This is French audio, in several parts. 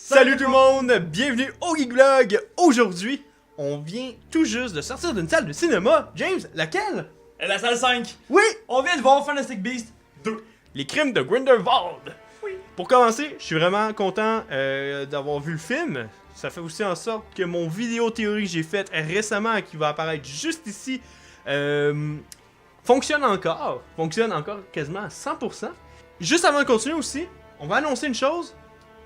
Salut tout le monde, bienvenue au Geek Vlog. Aujourd'hui, on vient tout juste de sortir d'une salle de cinéma. James, laquelle? La salle 5. Oui, On vient de voir Fantastic Beasts 2. Les crimes de Grindelwald. Oui. Pour commencer, je suis vraiment content d'avoir vu le film. Ça fait aussi en sorte que mon vidéo théorie que j'ai faite récemment, qui va apparaître juste ici, fonctionne encore quasiment à 100%. Juste avant de continuer aussi, on va annoncer une chose.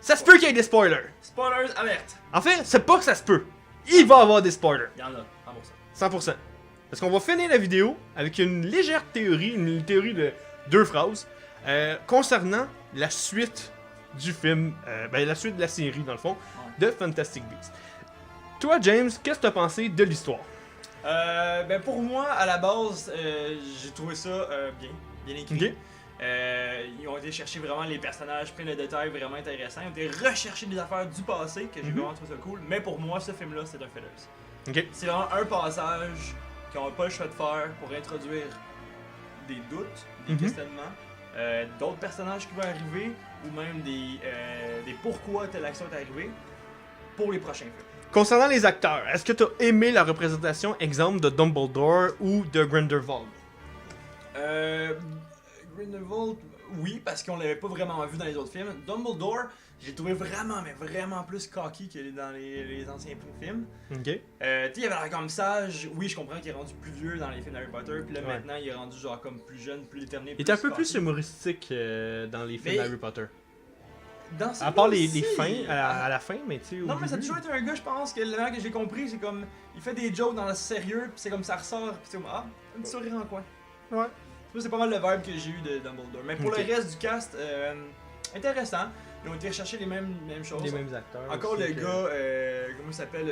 Ça se peut qu'il y ait des spoilers. Spoilers, alerte. En fait, c'est pas que ça se peut. Il va y avoir des spoilers. Il y en a, 100%. Parce qu'on va finir la vidéo avec une légère théorie, une théorie de 2 phrases, concernant la suite du film, la suite de la série dans le fond, de Fantastic Beasts. Toi, James, qu'est-ce que t'as pensé de l'histoire? Pour moi, à la base, j'ai trouvé ça bien écrit. Ok. Ils ont été chercher vraiment les personnages, plein de détails vraiment intéressants. Ils ont été rechercher des affaires du passé que j'ai vraiment trouvé ça cool. Mais pour moi, ce film-là, c'est un filler. Ok. C'est vraiment un passage qu'ils n'ont pas le choix de faire pour introduire des doutes, des questionnements, d'autres personnages qui vont arriver, ou même des pourquoi telle action est arrivée pour les prochains films. Concernant les acteurs, est-ce que t'as aimé la représentation, exemple, de Dumbledore ou de Grindelwald? Grindelwald, oui, parce qu'on l'avait pas vraiment vu dans les autres films. Dumbledore, j'ai trouvé vraiment plus cocky que dans les anciens films. Ok. Tu sais, il avait l'air comme sage. Oui, je comprends qu'il est rendu plus vieux dans les films d'Harry Potter, puis là Ouais. maintenant il est rendu genre comme plus jeune, plus déterminé. Il était un peu cocky. plus humoristique dans les films Mais- d'Harry Potter. Dans À part les aussi. fins, à la fin, mais tu sais. Non, mais ça a toujours été un gars, je pense, que le moment que j'ai compris, c'est comme. Il fait des jokes dans le sérieux, puis c'est comme ça ressort, puis c'est comme. Ah, un petit sourire en coin. Ouais. C'est pas mal le vibe que j'ai eu de Dumbledore. Mais pour Ok. le reste du cast, intéressant. Ils ont été rechercher les mêmes choses. Les mêmes acteurs. Encore aussi le que- gars, comment il s'appelle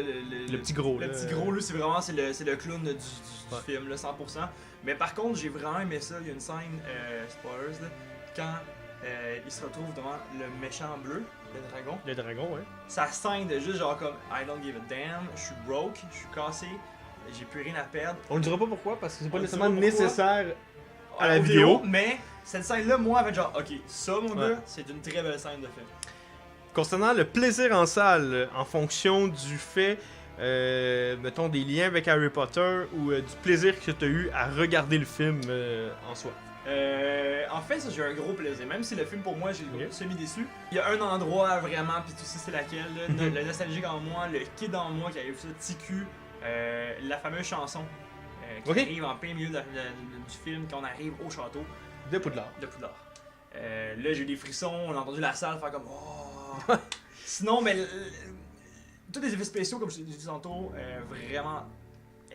Le petit gros, Le là. petit gros, lui, c'est vraiment c'est le clown du Ouais. film, là, 100%. Mais par contre, j'ai vraiment aimé ça. Il y a une scène, spoilers, là, quand il se retrouve devant le méchant bleu, le dragon. Le dragon, ouais. Ça scène de juste genre comme I don't give a damn, je suis broke, je suis cassé, j'ai plus rien à perdre. On ne dira pas pourquoi, parce que c'est pas On ne nécessairement dira pas pourquoi. nécessaire à la Au vidéo. Mais cette scène-là, moi, avait genre, ok, ça, mon Ouais. gars, c'est une très belle scène de film. Concernant le plaisir en salle, en fonction du fait, mettons, des liens avec Harry Potter ou du plaisir que tu as eu à regarder le film en soi. En fait, ça, j'ai eu un gros plaisir. Même si le film, pour moi, j'ai Ok. semi-déçu. Il y a un endroit vraiment, puis tu sais c'est laquelle, là, Mhm. le nostalgique en moi, le kid en moi qui a eu ça, TQ, la fameuse chanson qui Ok. arrive en plein milieu du film quand on arrive au château De Poudlard. de Poudlard. Là, j'ai eu des frissons, on a entendu la salle faire comme oh. Sinon, mais tous les effets spéciaux, comme je t'ai dit tantôt, vraiment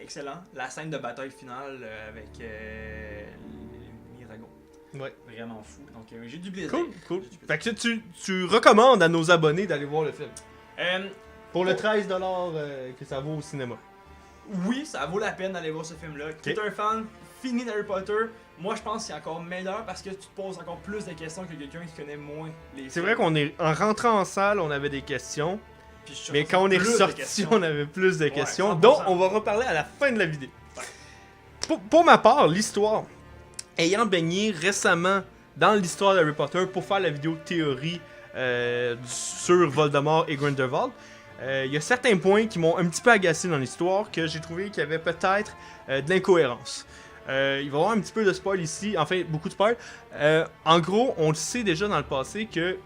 excellent. La scène de bataille finale avec les dragons. Ouais. Vraiment fou. Donc j'ai du plaisir. Cool, cool. J'ai du plaisir. Fait que tu recommandes à nos abonnés d'aller voir le film. Pour le Oh. 13$ que ça vaut au cinéma. Oui, ça vaut la peine d'aller voir ce film-là. Qui est un fan fini d'Harry Potter, moi je pense que c'est encore meilleur parce que tu te poses encore plus de questions que quelqu'un qui connaît moins les C'est films. vrai qu'on est en rentrant en salle, on avait des questions. Puis je suis sûr Mais que quand on est plus de ressorti, questions. on avait plus de Ouais, questions, 100%. dont on va reparler à la fin de la vidéo. Ouais. Pour ma part, l'histoire, ayant baigné récemment dans l'histoire d'Harry Potter pour faire la vidéo théorie sur Voldemort et Grindelwald, il y a certains points qui m'ont un petit peu agacé dans l'histoire, que j'ai trouvé qu'il y avait peut-être de l'incohérence. Il va y avoir un petit peu de spoil ici, enfin beaucoup de spoil. En gros, on le sait déjà dans le passé que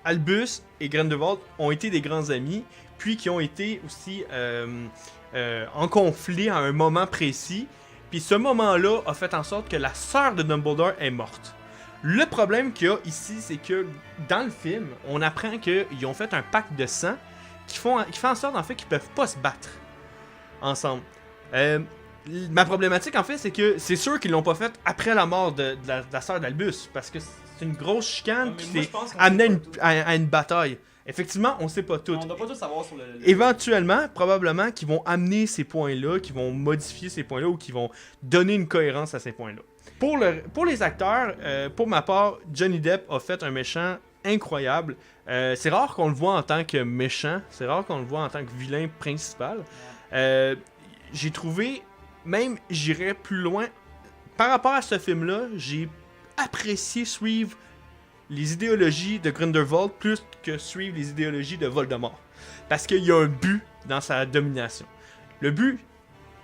Albus et Grindelwald ont été des grands amis, puis qui ont été aussi en conflit à un moment précis. Puis ce moment-là a fait en sorte que la sœur de Dumbledore est morte. Le problème qu'il y a ici, c'est que dans le film, on apprend qu'ils ont fait un pacte de sang qui fait en sorte en fait qu'ils peuvent pas se battre ensemble. Ma problématique en fait, c'est que c'est sûr qu'ils l'ont pas fait après la mort de la sœur d'Albus, parce que c'est une grosse chicane Ouais, mais qui moi, s'est je pense qu'on amenée sait pas tout. à une bataille. Effectivement, on sait pas tout. On doit pas tout savoir sur le. Éventuellement, probablement qu'ils vont amener ces points-là, qu'ils vont modifier ces points-là ou qu'ils vont donner une cohérence à ces points-là. Pour les acteurs, pour ma part, Johnny Depp a fait un méchant incroyable. C'est rare qu'on le voit en tant que méchant, c'est rare qu'on le voit en tant que vilain principal. J'ai trouvé, même j'irais plus loin, par rapport à ce film-là, j'ai apprécié suivre les idéologies de Grindelwald plus que suivre les idéologies de Voldemort. Parce qu'il y a un but dans sa domination. Le but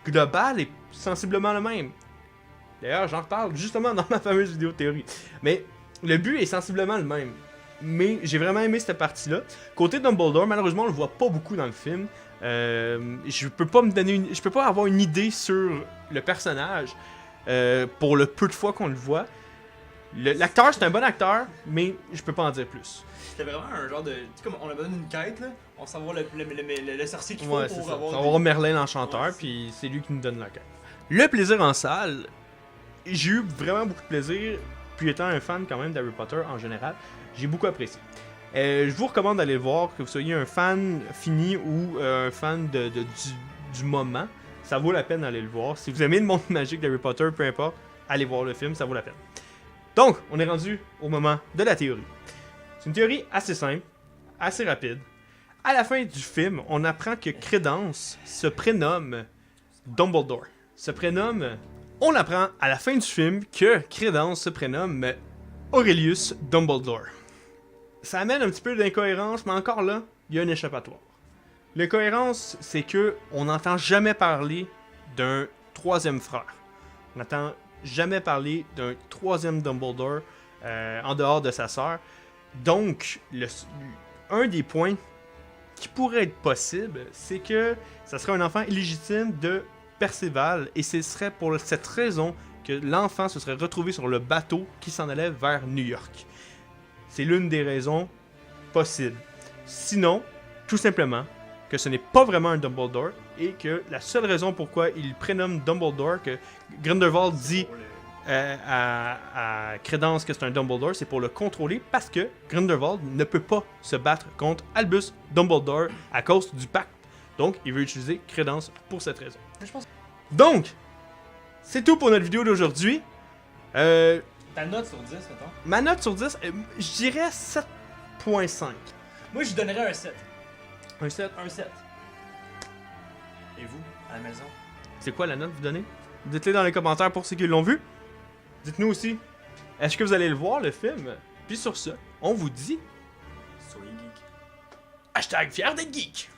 global est sensiblement le même. D'ailleurs, j'en reparle justement dans ma fameuse vidéo théorie. Mais le but est sensiblement le même. Mais j'ai vraiment aimé cette partie-là. Côté Dumbledore, malheureusement, on le voit pas beaucoup dans le film. Je peux pas avoir une idée sur le personnage pour le peu de fois qu'on le voit. L'acteur, c'est un bon acteur, mais je peux pas en dire plus. C'était vraiment un genre de. Tu sais, comme on a besoin d'une quête, là. On s'en va le sorcier qu'il faut Ouais, pour ça. avoir. On va voir Merlin l'Enchanteur, Ouais, puis c'est lui qui nous donne la quête. Le plaisir en salle, j'ai eu vraiment beaucoup de plaisir, puis étant un fan quand même d'Harry Potter en général, j'ai beaucoup apprécié. Je vous recommande d'aller le voir, que vous soyez un fan fini ou un fan du moment. Ça vaut la peine d'aller le voir. Si vous aimez le monde magique d'Harry Potter, peu importe, allez voir le film, ça vaut la peine. Donc, on est rendu au moment de la théorie. C'est une théorie assez simple, assez rapide. À la fin du film, on apprend que Crédence se prénomme Dumbledore. On apprend à la fin du film que Crédence se prénomme Aurelius Dumbledore. Ça amène un petit peu d'incohérence, mais encore là, il y a un échappatoire. L'incohérence, c'est que on n'entend jamais parler d'un troisième frère. On n'entend jamais parler d'un troisième Dumbledore en dehors de sa sœur. Donc, un des points qui pourrait être possible, c'est que ça serait un enfant illégitime de Perceval, et ce serait pour cette raison que l'enfant se serait retrouvé sur le bateau qui s'en allait vers New York. C'est l'une des raisons possibles. Sinon, tout simplement, que ce n'est pas vraiment un Dumbledore, et que la seule raison pourquoi il prénomme Dumbledore, que Grindelwald dit à Crédence que c'est un Dumbledore, c'est pour le contrôler, parce que Grindelwald ne peut pas se battre contre Albus Dumbledore à cause du pacte. Donc, il veut utiliser Crédence pour cette raison. Donc, c'est tout pour notre vidéo d'aujourd'hui. Ta note sur 10, mettons. Ma note sur 10, je dirais 7.5. Moi, je donnerais un 7. Un 7. Un 7. Et vous, à la maison? C'est quoi la note que vous donnez? Dites-le dans les commentaires pour ceux qui l'ont vu. Dites-nous aussi, est-ce que vous allez le voir, le film? Puis sur ce, on vous dit... Soyez geek. Hashtag fier d'être geek!